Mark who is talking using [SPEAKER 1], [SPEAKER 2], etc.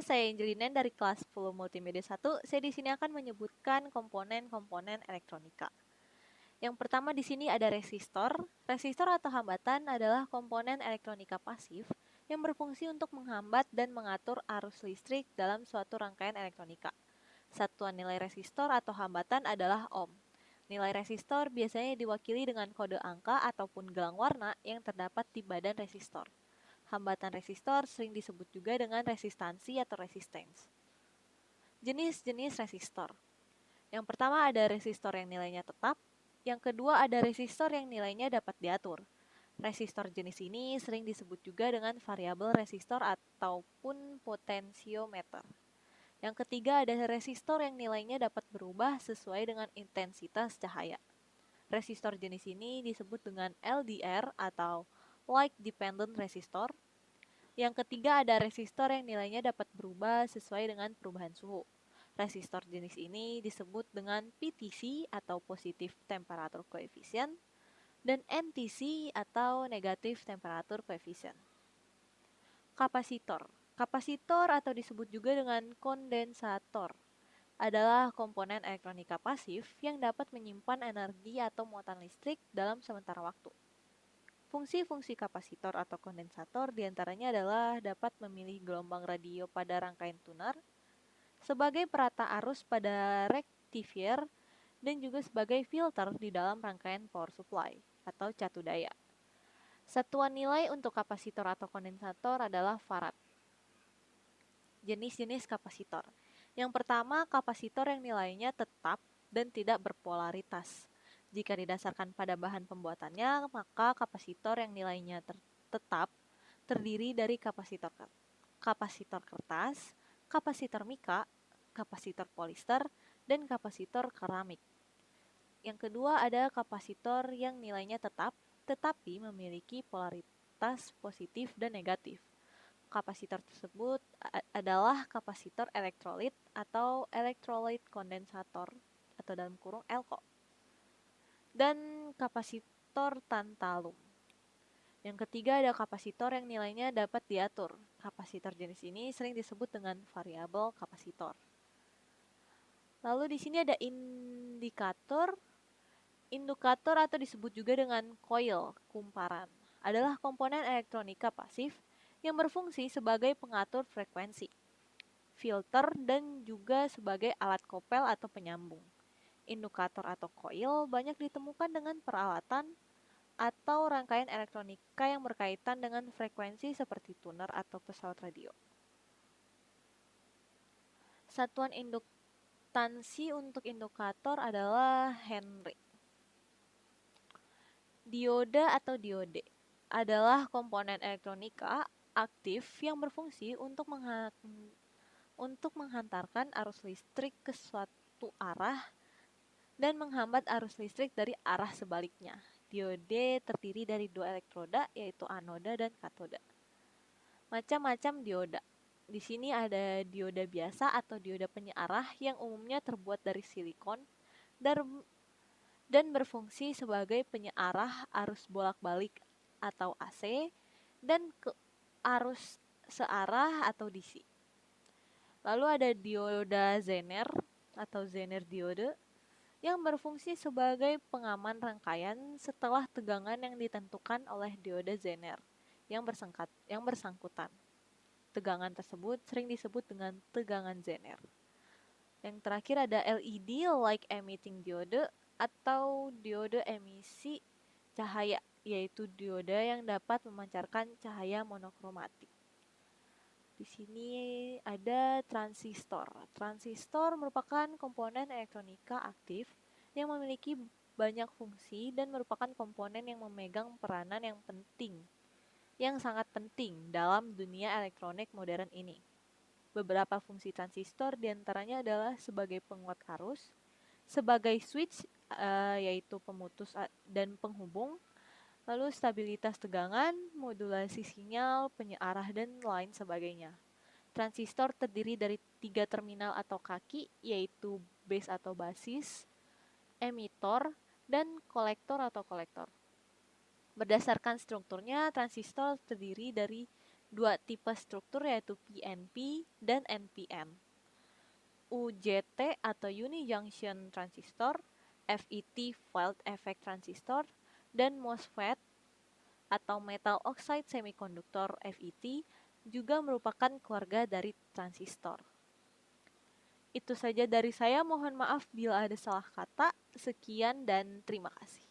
[SPEAKER 1] saya Angelina dari kelas 10 Multimedia 1. Saya di sini akan menyebutkan komponen-komponen elektronika. Yang pertama di sini ada resistor. Resistor atau hambatan adalah komponen elektronika pasif yang berfungsi untuk menghambat dan mengatur arus listrik dalam suatu rangkaian elektronika. Satuan nilai resistor atau hambatan adalah ohm. Nilai resistor biasanya diwakili dengan kode angka ataupun gelang warna yang terdapat di badan resistor. Hambatan resistor sering disebut juga dengan resistansi atau resistance. Jenis-jenis resistor. Yang pertama ada resistor yang nilainya tetap. Yang kedua ada resistor yang nilainya dapat diatur. Resistor jenis ini sering disebut juga dengan variabel resistor ataupun potensiometer. Yang ketiga ada resistor yang nilainya dapat berubah sesuai dengan intensitas cahaya. Resistor jenis ini disebut dengan LDR atau Light Dependent Resistor. Yang ketiga ada resistor yang nilainya dapat berubah sesuai dengan perubahan suhu. Resistor jenis ini disebut dengan PTC atau Positive Temperature Coefficient dan NTC atau Negative Temperature Coefficient. Kapasitor. Kapasitor atau disebut juga dengan kondensator adalah komponen elektronika pasif yang dapat menyimpan energi atau muatan listrik dalam sementara waktu. Fungsi-fungsi kapasitor atau kondensator diantaranya adalah dapat memilih gelombang radio pada rangkaian tuner, sebagai perata arus pada rektifier, dan juga sebagai filter di dalam rangkaian power supply atau catu daya. Satuan nilai untuk kapasitor atau kondensator adalah farad. Jenis-jenis kapasitor. Yang pertama, kapasitor yang nilainya tetap dan tidak berpolaritas. Jika didasarkan pada bahan pembuatannya, maka kapasitor yang nilainya tetap terdiri dari kapasitor kertas, kapasitor mika, kapasitor polister, dan kapasitor keramik. Yang kedua ada kapasitor yang nilainya tetap, tetapi memiliki polaritas positif dan negatif. Kapasitor tersebut adalah kapasitor elektrolit atau electrolyte kondensator atau dalam kurung ELKO dan kapasitor tantalum. Yang ketiga ada kapasitor yang nilainya dapat diatur. Kapasitor jenis ini sering disebut dengan variabel kapasitor. Lalu di sini ada indikator. Indikator atau disebut juga dengan coil, kumparan, adalah komponen elektronika pasif yang berfungsi sebagai pengatur frekuensi, filter, dan juga sebagai alat kopel atau penyambung. Indikator atau coil banyak ditemukan dengan peralatan atau rangkaian elektronika yang berkaitan dengan frekuensi seperti tuner atau pesawat radio. Satuan induktansi untuk indikator adalah Henry. Dioda atau diode adalah komponen elektronika aktif yang berfungsi untuk menghantarkan arus listrik ke suatu arah dan menghambat arus listrik dari arah sebaliknya. Diode terdiri dari dua elektroda, yaitu anoda dan katoda. Macam-macam dioda. Di sini ada dioda biasa atau dioda penyearah yang umumnya terbuat dari silikon dan berfungsi sebagai penyearah arus bolak-balik atau AC dan ke arus searah atau DC. Lalu ada dioda Zener atau Zener diode yang berfungsi sebagai pengaman rangkaian setelah tegangan yang ditentukan oleh dioda Zener yang bersangkutan. Tegangan tersebut sering disebut dengan tegangan Zener. Yang terakhir ada LED Light Emitting Diode atau diode emisi cahaya, yaitu dioda yang dapat memancarkan cahaya monokromatik. Di sini ada transistor. Transistor merupakan komponen elektronika aktif yang memiliki banyak fungsi dan merupakan komponen yang memegang peranan yang sangat penting dalam dunia elektronik modern ini. Beberapa fungsi transistor diantaranya adalah sebagai penguat arus, sebagai switch yaitu pemutus dan penghubung, lalu stabilitas tegangan, modulasi sinyal, penyearah, dan lain sebagainya. Transistor terdiri dari 3 terminal atau kaki, yaitu base atau basis, emitor, dan kolektor atau kolektor. Berdasarkan strukturnya, transistor terdiri dari dua tipe struktur yaitu PNP dan NPN. UJT atau Uni Junction Transistor, FET Field Effect Transistor, dan MOSFET atau Metal Oxide Semiconductor FET juga merupakan keluarga dari transistor. Itu saja dari saya, mohon maaf bila ada salah kata. Sekian dan terima kasih.